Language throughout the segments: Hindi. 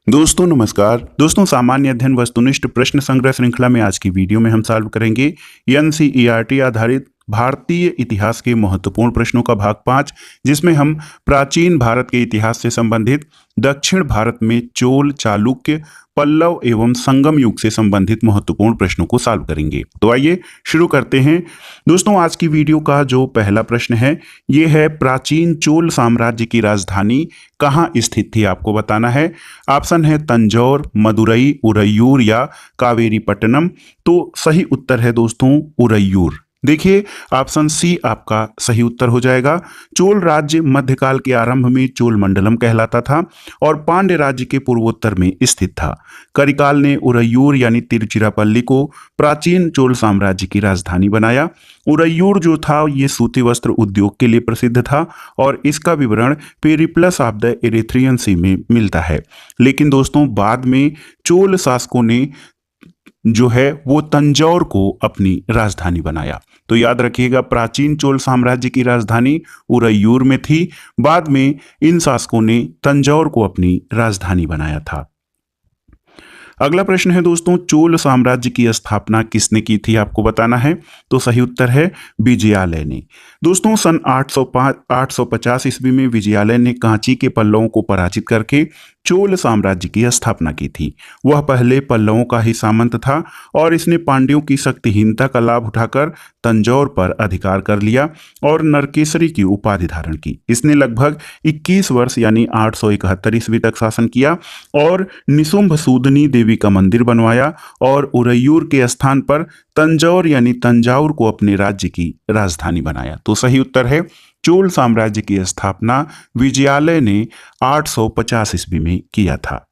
दोस्तों नमस्कार। दोस्तों सामान्य अध्ययन वस्तुनिष्ठ प्रश्न संग्रह श्रृंखला में आज की वीडियो में हम सॉल्व करेंगे एनसीईआरटी आधारित भारतीय इतिहास के महत्वपूर्ण प्रश्नों का भाग 5, जिसमें हम प्राचीन भारत के इतिहास से संबंधित दक्षिण भारत में चोल, चालुक्य, पल्लव एवं संगम युग से संबंधित महत्वपूर्ण प्रश्नों को सॉल्व करेंगे। तो आइए शुरू करते हैं। दोस्तों आज की वीडियो का जो पहला प्रश्न है ये है, प्राचीन चोल साम्राज्य की राजधानी कहाँ स्थित थी, आपको बताना है। ऑप्शन है तंजौर, मदुरई, उरैयूर या कावेरीपट्टनम। तो सही उत्तर है दोस्तों उरैयूर। देखिए ऑप्शन सी आपका सही उत्तर हो जाएगा। चोल राज्य मध्यकाल के आरंभ में चोल मंडलम कहलाता था और पांड्य राज्य के पूर्वोत्तर में स्थित था। करिकाल ने उरैयूर यानी तिरुचिरापल्ली को प्राचीन चोल साम्राज्य की राजधानी बनाया। उरैयूर जो था ये सूती वस्त्र उद्योग के लिए प्रसिद्ध था और इसका विवरण पेरिप्लस ऑफ द एरिथ्रियन सी में मिलता है। लेकिन दोस्तों बाद में चोल शासकों ने जो है वो तंजौर को अपनी राजधानी बनाया। तो याद रखिएगा प्राचीन चोल साम्राज्य की राजधानी उरैयूर में थी, बाद में इन शासकों ने तंजौर को अपनी राजधानी बनाया था। अगला प्रश्न है दोस्तों, चोल साम्राज्य की स्थापना किसने की थी, आपको बताना है। तो सही उत्तर है विजयालय ने। दोस्तों सन 850 ईस्वी में विजयालय ने कांची के पल्लवों को पराजित करके चोल साम्राज्य की स्थापना की थी। वह पहले पल्लवों का ही सामंत था और इसने पांड्यों की शक्तिहीनता का लाभ उठाकर तंजौर पर अधिकार कर लिया और नरकेसरी की उपाधि धारण की। इसने लगभग 21 वर्ष यानी 871 ईस्वी तक शासन किया और निशुंभ सूदनी देवी का मंदिर बनवाया और उरैयूर के स्थान पर तंजौर यानी तंजाउर को अपने राज्य की राजधानी बनाया। तो सही उत्तर है चोल साम्राज्य की स्थापना विजयालय ने 850 ईस्वी में किया था।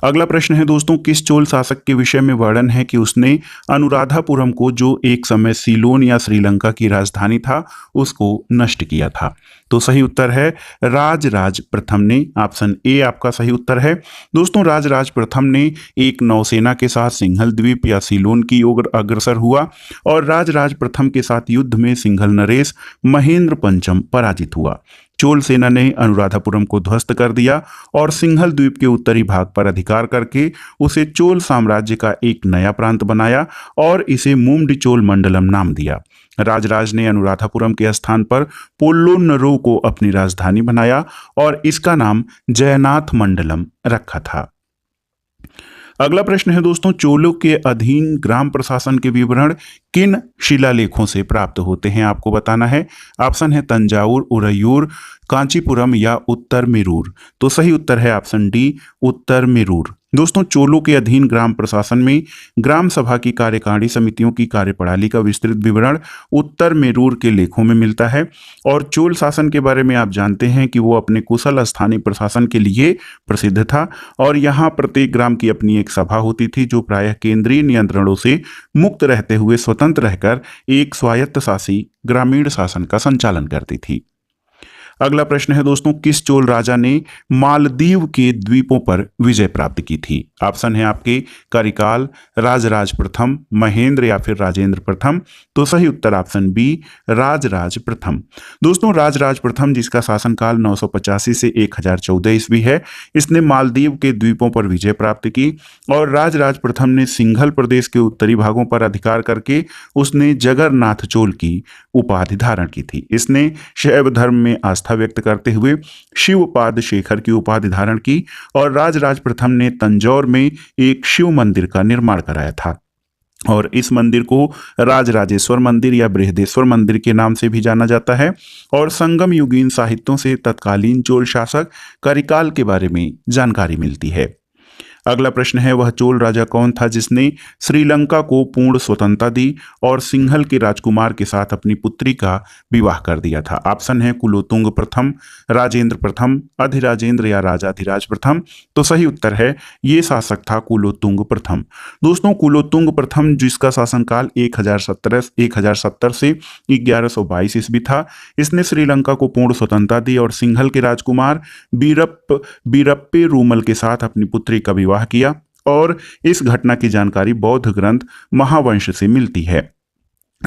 अगला प्रश्न है दोस्तों, किस चोल शासक के विषय में वर्णन है कि उसने अनुराधापुरम को, जो एक समय सीलोन या श्रीलंका की राजधानी था, उसको नष्ट किया था। तो सही उत्तर है राजराज प्रथम ने। ऑप्शन ए आपका सही उत्तर है। दोस्तों राजराज प्रथम ने एक नौसेना के साथ सिंघल द्वीप या सीलोन की ओर अग्रसर हुआ और राजराज प्रथम के साथ युद्ध में सिंघल नरेश महेंद्र पंचम पराजित हुआ। चोल सेना ने अनुराधापुरम को ध्वस्त कर दिया और सिंघल द्वीप के उत्तरी भाग पर अधिकार करके उसे चोल साम्राज्य का एक नया प्रांत बनाया और इसे मुमडी चोल मंडलम नाम दिया। राजराज ने अनुराधापुरम के स्थान पर पोल्लोनरो को अपनी राजधानी बनाया और इसका नाम जयनाथ मंडलम रखा था। अगला प्रश्न है दोस्तों, चोलों के अधीन ग्राम प्रशासन के विवरण किन शिलालेखों से प्राप्त होते हैं, आपको बताना है। ऑप्शन है तंजाउर, उरैयूर, कांचीपुरम या उत्तर मेरूर। तो सही उत्तर है ऑप्शन डी उत्तर मेरूर। दोस्तों चोलों के अधीन ग्राम प्रशासन में ग्राम सभा की कार्यकारिणी समितियों की कार्यप्रणाली का विस्तृत विवरण उत्तर मेरूर के लेखों में मिलता है। और चोल शासन के बारे में आप जानते हैं कि वो अपने कुशल स्थानीय प्रशासन के लिए प्रसिद्ध था और यहाँ प्रत्येक ग्राम की अपनी एक सभा होती थी जो प्रायः केंद्रीय नियंत्रणों से मुक्त रहते हुए स्वतंत्र रहकर एक स्वायत्तशासी ग्रामीण शासन का संचालन करती थी। अगला प्रश्न है दोस्तों, किस चोल राजा ने मालदीव के द्वीपों पर विजय प्राप्त की थी। ऑप्शन है आपके करिकाल, राजराज प्रथम, महेंद्र या फिर राजेंद्र प्रथम। तो सही उत्तर ऑप्शन बी राजराज प्रथम। दोस्तों राजराज प्रथम जिसका शासनकाल 985 से 1014 ईस्वी है, इसने मालदीव के द्वीपों पर विजय प्राप्त की और राजराज प्रथम ने सिंघल प्रदेश के उत्तरी भागों पर अधिकार करके उसने जगरनाथ चोल की उपाधि धारण की थी। इसने शैव धर्म में आस्था व्यक्त करते हुए शिवपाद शेखर की उपाधि धारण की और राजराज प्रथम ने तंजौर में एक शिव मंदिर का निर्माण कराया था और इस मंदिर को राजराजेश्वर मंदिर या बृहदेश्वर मंदिर के नाम से भी जाना जाता है। और संगम युगीन साहित्यों से तत्कालीन चोल शासक करिकाल के बारे में जानकारी मिलती है। अगला प्रश्न है, वह चोल राजा कौन था जिसने श्रीलंका को पूर्ण स्वतंत्रता दी और सिंघल के राजकुमार के साथ अपनी पुत्री का विवाह कर दिया था। ऑप्शन है कुलोतुंग प्रथम, राजेंद्र प्रथम, अधिराजेंद्र या राजाधिराज प्रथम। तो सही उत्तर है ये शासक था कुलोतुंग प्रथम। दोस्तों कुलोतुंग प्रथम जिसका शासनकाल 1070 से 1122 ईस्वी था, इसने श्रीलंका को पूर्ण स्वतंत्रता दी और सिंघल के राजकुमार बीरप्पे रूमल के साथ अपनी पुत्री का विवाह किया और इस घटना की जानकारी बौद्ध ग्रंथ महावंश से मिलती है।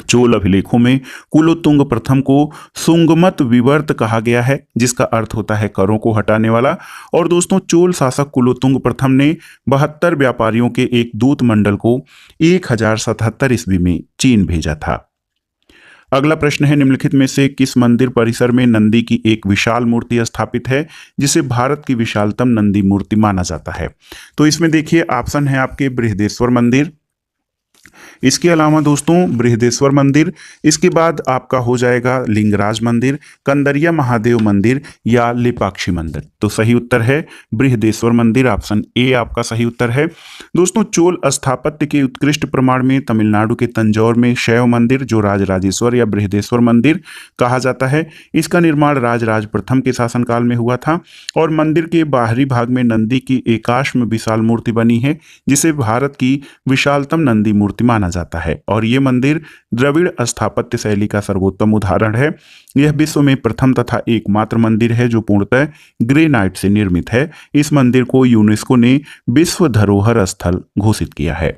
चोल अभिलेखों में कुलोत्तुंग प्रथम को सुंगमत विवर्त कहा गया है, जिसका अर्थ होता है करों को हटाने वाला। और दोस्तों, चोल शासक कुलोत्तुंग प्रथम ने 72 व्यापारियों के एक दूत मंडल को 1077 ईस्वी में चीन भेजा था। अगला प्रश्न है, निम्नलिखित में से किस मंदिर परिसर में नंदी की एक विशाल मूर्ति स्थापित है जिसे भारत की विशालतम नंदी मूर्ति माना जाता है? तो इसमें देखिए ऑप्शन है आपके बृहदेश्वर मंदिर, इसके अलावा दोस्तों बृहदेश्वर मंदिर, इसके बाद आपका हो जाएगा लिंगराज मंदिर, कंदरिया महादेव मंदिर या लेपाक्षी मंदिर। तो सही उत्तर है बृहदेश्वर मंदिर, ऑप्शन ए आपका सही उत्तर है। दोस्तों, चोल स्थापत्य के उत्कृष्ट प्रमाण में तमिलनाडु के तंजौर में शैव मंदिर, जो राजराजेश्वर या बृहदेश्वर मंदिर कहा जाता है, इसका निर्माण राजराज प्रथम के शासनकाल में हुआ था। और मंदिर के बाहरी भाग में नंदी की एकाश्म विशाल मूर्ति बनी है, जिसे भारत की विशालतम नंदी मूर्ति माना जाता है। और ये मंदिर द्रविड़ स्थापत्य शैली का सर्वोत्तम उदाहरण है। यह विश्व में प्रथम तथा एकमात्र मंदिर है जो पूर्णतः ग्रेनाइट से निर्मित है। इस मंदिर को यूनेस्को ने विश्व धरोहर स्थल घोषित किया है।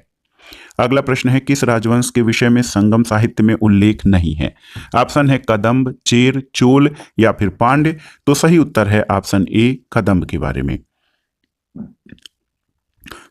अगला प्रश्न है, किस राजवंश के विषय में संगम साहित्य में उल्लेख नहीं है? ऑप्शन है कदम्ब, चेर, चोल या फिर पांड्य। तो सही उत्तर है ऑप्शन ए, कदम्ब के बारे में।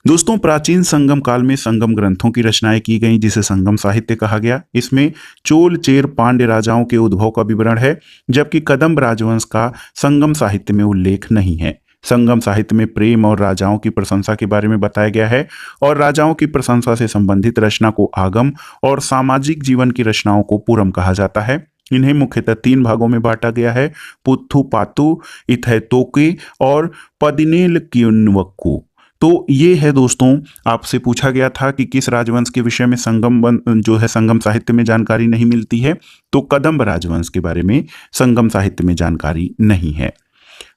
दोस्तों, प्राचीन संगम काल में संगम ग्रंथों की रचनाएं की गई, जिसे संगम साहित्य कहा गया। इसमें चोल, चेर, पांड्य राजाओं के उद्भव का विवरण है, जबकि कदम्ब राजवंश का संगम साहित्य में उल्लेख नहीं है। संगम साहित्य में प्रेम और राजाओं की प्रशंसा के बारे में बताया गया है, और राजाओं की प्रशंसा से संबंधित रचना को आगम और सामाजिक जीवन की रचनाओं को पुरम कहा जाता है। इन्हें मुख्यतः 3 भागों में बांटा गया है, पुत्थु पातु, इथैतोके और पदिनेल क्युनवक्कु। तो ये है दोस्तों, आपसे पूछा गया था कि किस राजवंश के विषय में संगम साहित्य में जानकारी नहीं मिलती है। तो कदम्ब राजवंश के बारे में संगम साहित्य में जानकारी नहीं है।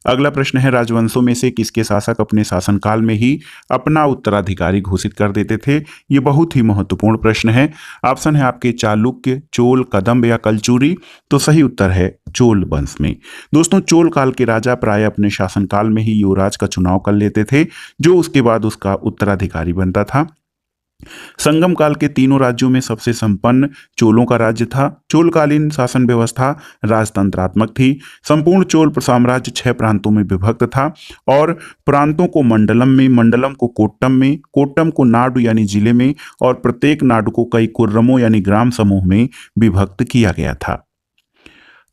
अगला प्रश्न है, राजवंशों में से किसके शासक अपने शासनकाल में ही अपना उत्तराधिकारी घोषित कर देते थे? ये बहुत ही महत्वपूर्ण प्रश्न है। ऑप्शन है आपके चालुक्य, चोल, कदम्ब या कलचुरी। तो सही उत्तर है चोल वंश में। दोस्तों, चोल काल के राजा प्राय अपने शासनकाल में ही युवराज का चुनाव कर लेते थे, जो उसके बाद उसका उत्तराधिकारी बनता था। संगम काल के तीनों राज्यों में सबसे संपन्न चोलों का राज्य था। चोलकालीन शासन व्यवस्था राजतंत्रात्मक थी। संपूर्ण चोल साम्राज्य 6 प्रांतों में विभक्त था, और प्रांतों को मंडलम को कोट्टम को नाडु यानी जिले में, और प्रत्येक नाडु को कई कुर्रमों यानी ग्राम समूह में विभक्त किया गया था।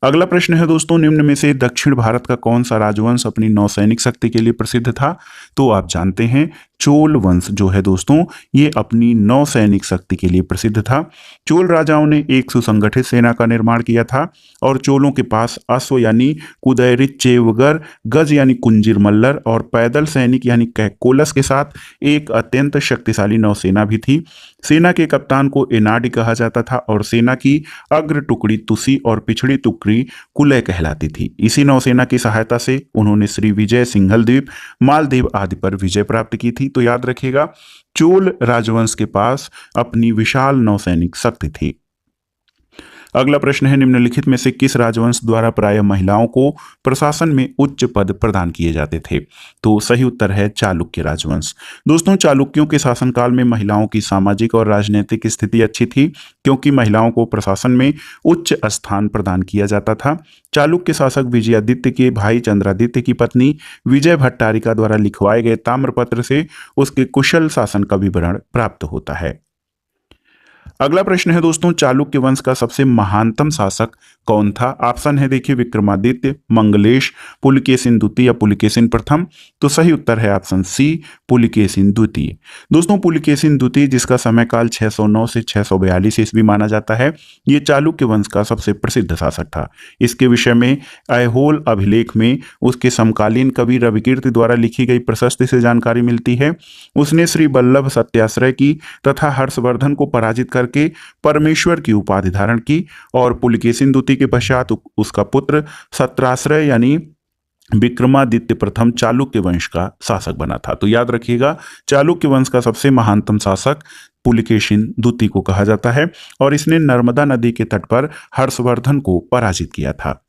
अगला प्रश्न है दोस्तों, निम्न में से दक्षिण भारत का कौन सा राजवंश अपनी नौसैनिक शक्ति के लिए प्रसिद्ध था? तो आप जानते हैं चोल वंश जो है दोस्तों, ये अपनी नौसैनिक शक्ति के लिए प्रसिद्ध था। चोल राजाओं ने एक सुसंगठित सेना का निर्माण किया था, और चोलों के पास अश्व यानी कुदैरिच्चेवगर, गज यानी कुंजिर मल्लर, और पैदल सैनिक यानी कैकोलस के साथ एक अत्यंत शक्तिशाली नौसेना भी थी। सेना के कप्तान को एनाडी कहा जाता था, और सेना की अग्र टुकड़ी तुसी और पिछड़ी टुकड़ी कुलय कहलाती थी। इसी नौसेना की सहायता से उन्होंने श्री विजय, सिंघल द्वीप, मालदीव आदि पर विजय प्राप्त की थी। तो याद रखिएगा, चोल राजवंश के पास अपनी विशाल नौसैनिक शक्ति थी। अगला प्रश्न है, निम्नलिखित में से किस राजवंश द्वारा प्रायः महिलाओं को प्रशासन में उच्च पद प्रदान किए जाते थे? तो सही उत्तर है चालुक्य राजवंश। दोस्तों, चालुक्यों के शासनकाल में महिलाओं की सामाजिक और राजनीतिक स्थिति अच्छी थी, क्योंकि महिलाओं को प्रशासन में उच्च स्थान प्रदान किया जाता था। चालुक्य शासक विजयादित्य के भाई चंद्रादित्य की पत्नी विजय भट्टारिका द्वारा लिखवाए गए ताम्रपत्र से उसके कुशल शासन का विवरण प्राप्त होता है। अगला प्रश्न है दोस्तों, चालुक्य वंश का सबसे महानतम शासक कौन था? ऑप्शन है देखिए विक्रमादित्य, मंगलेश, पुलकेशिन द्वितीय या पुलकेशिन प्रथम। तो सही उत्तर है ऑप्शन सी, पुलकेशिन द्वितीय। दोस्तों, पुलकेशिन द्वितीय, जिसका समयकाल 609 से 642 ईस्वी माना जाता है, ये चालुक्य वंश का सबसे प्रसिद्ध शासक था। इसके विषय में ऐहोल अभिलेख में उसके समकालीन कवि रविकीर्ति द्वारा लिखी गई प्रशस्ति से जानकारी मिलती है। उसने श्री वल्लभ सत्याश्रय की तथा हर्षवर्धन को पराजित करके परमेश्वर की उपाधि धारण की, और पुलकेशिन द्वितीय के पश्चात उसका पुत्र सत्राश्रय यानी विक्रमादित्य प्रथम चालुक्य वंश का शासक बना था। तो याद रखिएगा, चालुक्य वंश का सबसे महानतम शासक पुलकेशिन द्वितीय को कहा जाता है, और इसने नर्मदा नदी के तट पर हर्षवर्धन को पराजित किया था।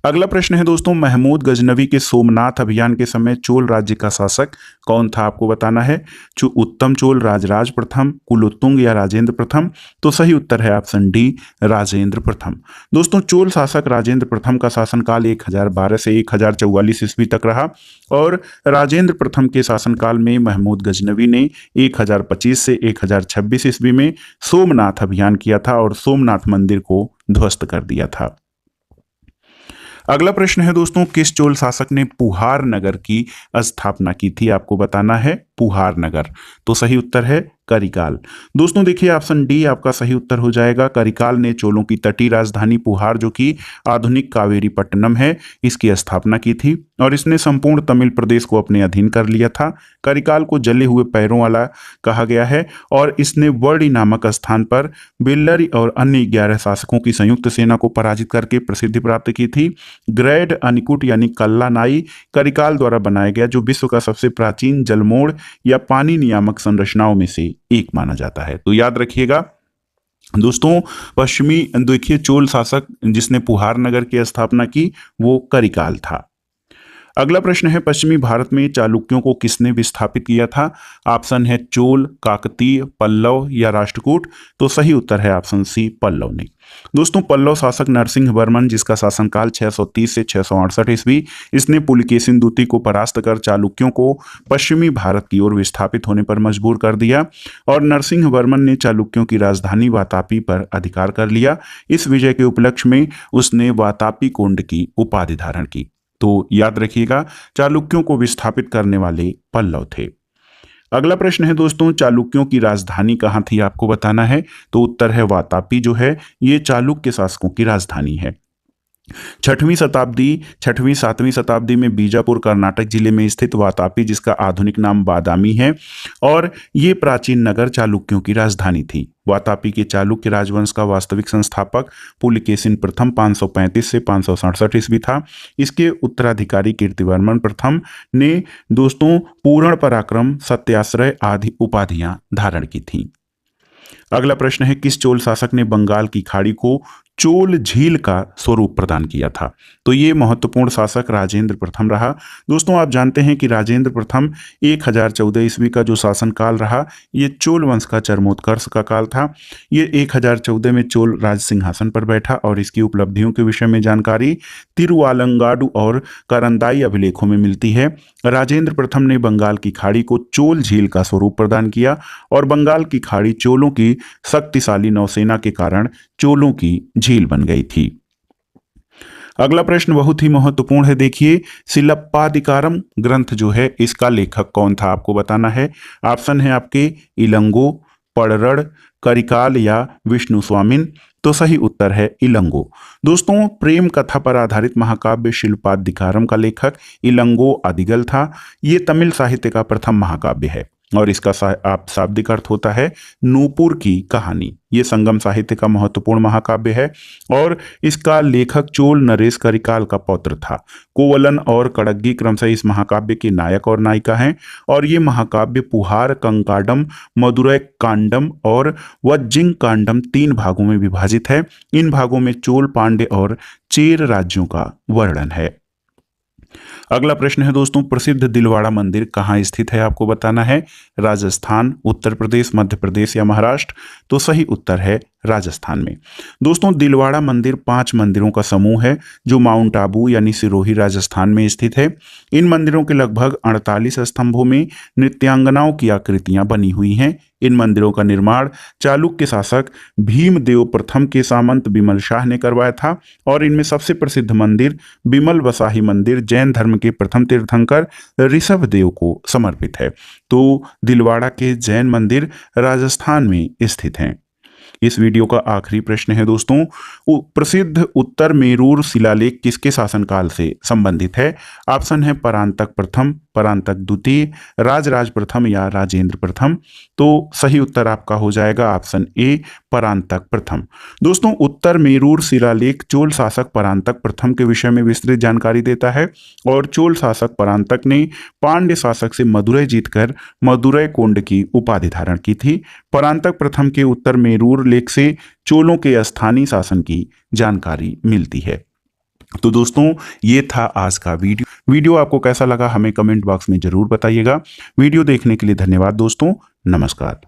अगला प्रश्न है दोस्तों, महमूद गजनवी के सोमनाथ अभियान के समय चोल राज्य का शासक कौन था, आपको बताना है। उत्तम चोल, राजराज प्रथम, कुलोत्तुंग या राजेंद्र प्रथम। तो सही उत्तर है ऑप्शन डी, राजेंद्र प्रथम। दोस्तों चोल शासक राजेंद्र प्रथम का शासनकाल 1012 से 1044 ईस्वी तक रहा और राजेंद्र प्रथम के शासनकाल में महमूद गजनवी ने 1025 से 1026 ईस्वी में सोमनाथ अभियान किया था और सोमनाथ मंदिर को ध्वस्त कर दिया था। अगला प्रश्न है दोस्तों, किस चोल शासक ने पुहार नगर की स्थापना की थी, आपको बताना है। पुहार नगर, तो सही उत्तर है करिकाल। दोस्तों देखिए ऑप्शन डी आपका सही उत्तर हो जाएगा। करिकाल ने चोलों की तटीय राजधानी पुहार, जो कि आधुनिक कावेरी पट्टनम है, इसकी स्थापना की थी और इसने संपूर्ण तमिल प्रदेश को अपने अधीन कर लिया था। करिकाल को जले हुए पैरों वाला कहा गया है और इसने वर्डी नामक स्थान पर बेल्लरी और अन्य 11 शासकों की संयुक्त सेना को पराजित करके प्रसिद्धि प्राप्त की थी। ग्रेड अनिकुट यानी कल्लानाई करिकाल द्वारा बनाया गया, जो विश्व का सबसे प्राचीन जलमोड़ या पानी नियामक संरचनाओं में से एक माना जाता है। तो याद रखिएगा दोस्तों, पश्चिमी देखिए चोल शासक जिसने पुहार नगर की स्थापना की वो करिकाल था। अगला प्रश्न है, पश्चिमी भारत में चालुक्यों को किसने विस्थापित किया था। ऑप्शन है चोल, काकतीय, पल्लव या राष्ट्रकूट। तो सही उत्तर है ऑप्शन सी, पल्लव ने। दोस्तों पल्लव शासक नरसिंह वर्मन, जिसका शासनकाल 630 से 668 ईस्वी, इसने पुलकेशिन द्वितीय को परास्त कर चालुक्यों को पश्चिमी भारत की ओर विस्थापित होने पर मजबूर कर दिया और नरसिंह वर्मन ने चालुक्यों की राजधानी वातापी पर अधिकार कर लिया। इस विजय के उपलक्ष्य में उसने वातापी कोंड की उपाधि धारण की। तो याद रखिएगा चालुक्यों को विस्थापित करने वाले पल्लव थे। अगला प्रश्न है दोस्तों, चालुक्यों की राजधानी कहाँ थी, आपको बताना है। तो उत्तर है वातापी, जो है ये चालुक्य शासकों की राजधानी है। 6वीं 7वीं शताब्दी में बीजापुर कर्नाटक जिले में स्थित वातापी, जिसका आधुनिक नाम बादामी है, और ये प्राचीन नगर चालुक्यों की राजधानी थी। वातापी के चालुक्य राजवंश का वास्तविक संस्थापक पुलकेशिन प्रथम 535 से 567 ईस्वी था। इसके उत्तराधिकारी कीर्तिवर्मन प्रथम ने दोस्तों पूर्ण पराक्रम, सत्याश्रय आदि उपाधियां धारण की थीं। अगला प्रश्न है, किस चोल शासक ने बंगाल की खाड़ी को चोल झील का स्वरूप प्रदान किया था। तो ये महत्वपूर्ण शासक राजेंद्र प्रथम रहा। दोस्तों आप जानते हैं कि राजेंद्र प्रथम 1014 ईस्वी का जो शासनकाल रहा, ये चोल वंश का चरमोत्कर्ष का काल था। ये 1014 में चोल राज सिंहासन पर बैठा और इसकी उपलब्धियों के विषय में जानकारी तिरुवालंगाडु और करंदाई अभिलेखों में मिलती है। राजेंद्र प्रथम ने बंगाल की खाड़ी को चोल झील का स्वरूप प्रदान किया और बंगाल की खाड़ी चोलों की शक्तिशाली नौसेना के कारण चोलों की झील बन गई थी। अगला प्रश्न बहुत ही महत्वपूर्ण है। देखिए सिलप्पादिकारम ग्रंथ जो है इसका लेखक कौन था, आपको बताना है। ऑप्शन है आपके इलंगो, पड़रड़, करिकाल या विष्णु स्वामिन। तो सही उत्तर है इलंगो। दोस्तों प्रेम कथा पर आधारित महाकाव्य शिल्पादिकारम का लेखक इलंगो अदिगल था। ये तमिल साहित्य का प्रथम महाकाव्य है और इसका आप शाब्दिक अर्थ होता है नूपुर की कहानी। ये संगम साहित्य का महत्वपूर्ण महाकाव्य है और इसका लेखक चोल नरेश करिकाल का पौत्र था। कोवलन और कड़ग्गी क्रमशः इस महाकाव्य के नायक और नायिका हैं और ये महाकाव्य पुहार कंकाडम, मदुरै कांडम और वज्जिंग कांडम 3 भागों में विभाजित है। इन भागों में चोल, पांड्य और चेर राज्यों का वर्णन है। अगला प्रश्न है दोस्तों, प्रसिद्ध दिलवाड़ा मंदिर कहाँ स्थित है, आपको बताना है। राजस्थान, उत्तर प्रदेश, मध्य प्रदेश या महाराष्ट्र। तो सही उत्तर है राजस्थान में। दोस्तों दिलवाड़ा मंदिर 5 मंदिरों का समूह है जो माउंट आबू यानी सिरोही राजस्थान में स्थित है। इन मंदिरों के लगभग 48 स्तंभों में नृत्यांगनाओं की आकृतियां बनी हुई हैं। इन मंदिरों का निर्माण चालुक्य शासक भीमदेव प्रथम के सामंत बिमल शाह ने करवाया था और इनमें सबसे प्रसिद्ध मंदिर बिमल वसाही मंदिर जैन धर्म के प्रथम तीर्थंकर ऋषभ देव को समर्पित है। तो दिलवाड़ा के जैन मंदिर राजस्थान में स्थित हैं। इस वीडियो का आखिरी प्रश्न है दोस्तों, प्रसिद्ध उत्तर मेरूर शिलालेख किसके शासनकाल से संबंधित है। ऑप्शन है परांतक प्रथम, परांतक द्वितीय, राजराज प्रथम या राजेंद्र प्रथम। तो सही उत्तर आपका हो जाएगा ऑप्शन ए, परांतक प्रथम। दोस्तों उत्तर मेरूर शिलालेख चोल शासक परांतक प्रथम के विषय में विस्तृत जानकारी देता है और चोल शासक परांतक ने पांड्य शासक से मदुरै जीतकर मदुरै कोंड की उपाधि धारण की थी। परांतक प्रथम के उत्तर मेरूर लेख से चोलों के स्थानीय शासन की जानकारी मिलती है। तो दोस्तों ये था आज का वीडियो आपको कैसा लगा हमें कमेंट बॉक्स में जरूर बताइएगा। वीडियो देखने के लिए धन्यवाद दोस्तों, नमस्कार।